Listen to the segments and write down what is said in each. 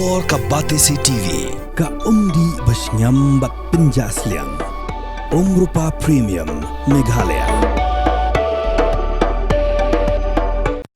Pastor ka Batesi TV. Ka undi basnyam bat penjaslian. Rupa Premium Meghalaya.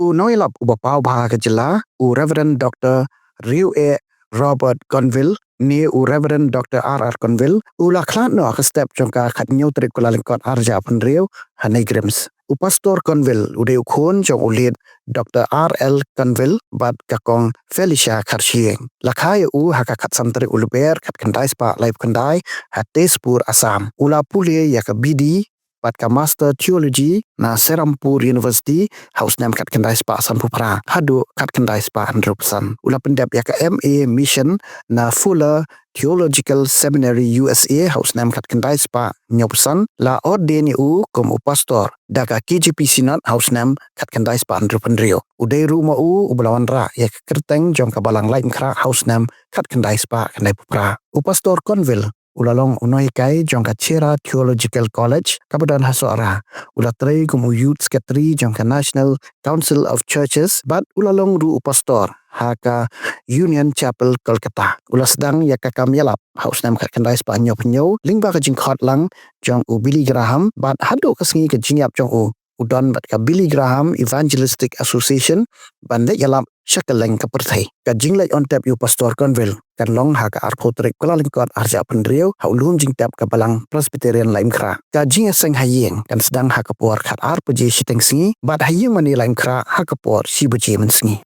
Nongïalap ubapau baha ke Jylla, Reverend Dr. Riu E. Robert Cunville, ni Reverend Dr. R. Cunville, la Khlad no ke step jongka khat nyau trik kula lingkot arja pen riu hanai grims. Pastor Cunville udeu khon jong ulit Dr. R. Cunville bat kakong Felicia Karshieng. Lakhaya haka khat santri uluber khat kendai spa live kendai hatespur Assam. Ula puli ya ke BD bat ka Master Theology na Serampur University haus nam kat kendai spa Assam Pupra. Hadu kat kendai spa 100%. Ula pendep ya ke MA Mission na Fuller Theological Seminary USA haus nam kat kendai spa nyopusan la ordeni kom pastor daga KJP Sinat haus nam kat kendai spa Rio. Udai rumah ubelawan ra ya ke kerteng jong ka balang lain kra haus nam kat kendai spa kendai Pupra. Pastor Cunville ulalong unoi kai jongka Chera Theological College kabadan hasora ula trai kumu youth secretary jongka National Council of Churches bat ulalong ru pastor haka Union Chapel Kolkata ula sedang ya ka Nongïalap haus nam kat kendai Spanyol penyo lingba ka jingkhot lang jong Billy Graham bat hado ka sengi ka jingyap jong udon bat ka Billy Graham Evangelistic Association ban Nongïalap Shakaleng kaperthai ka jinglai on tap Pastor Cunville kan long haka arpotrik kula lingkot arja pendriu haulum jing tap ka balang Presbyterian laim kra ka jinga seng hayeng kan sedang haka por khat arpje siteng singi bat hayeng mani laim kra haka por sibuji men singi.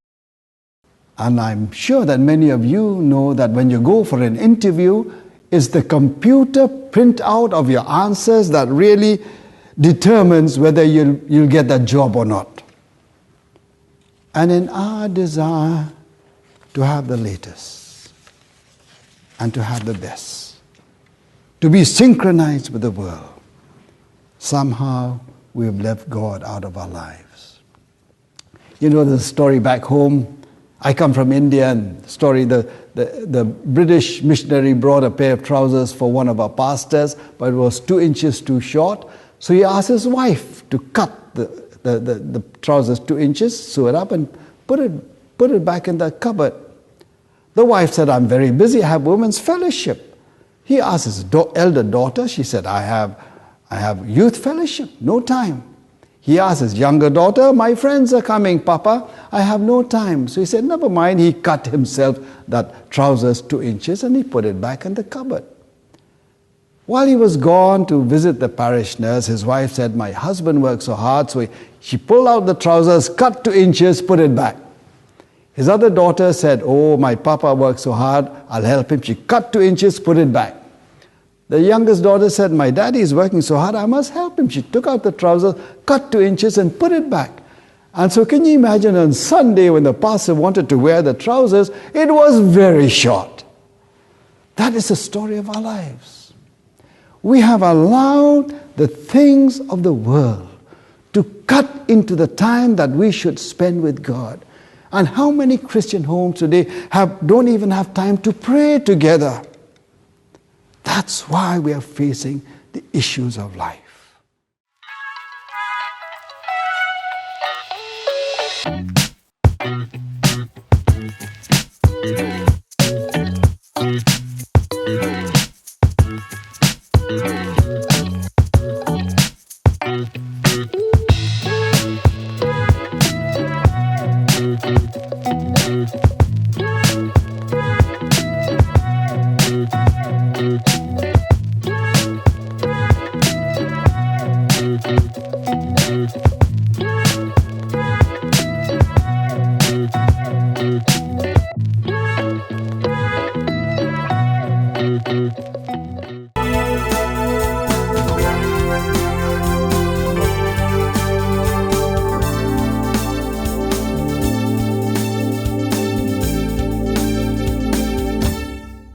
And I'm sure that many of you know that when you go for an interview, it's the computer printout of your answers that really determines whether you'll get that job or not. And in our desire to have the latest and to have the best, to be synchronized with the world, somehow we've left God out of our lives. You know the story back home. I come from India, and the story, the British missionary brought a pair of trousers for one of our pastors, but it was 2 inches too short. So he asked his wife to cut the trousers 2 inches, sew it up and put it back in the cupboard. The wife said, I'm very busy, I have women's fellowship. He asked his elder daughter, she said, I have youth fellowship, no time. He asked his younger daughter, my friends are coming, Papa, I have no time. So he said, never mind, he cut himself that trousers 2 inches and he put it back in the cupboard. While he was gone to visit the parishioners, his wife said, my husband worked so hard, so she pulled out the trousers, cut 2 inches, put it back. His other daughter said, oh, my papa worked so hard, I'll help him. She cut 2 inches, put it back. The youngest daughter said, my daddy is working so hard, I must help him. She took out the trousers, cut 2 inches and put it back. And so can you imagine on Sunday when the pastor wanted to wear the trousers, it was very short. That is the story of our lives. We have allowed the things of the world to cut into the time that we should spend with God. And how many Christian homes today don't even have time to pray together? That's why we are facing the issues of life.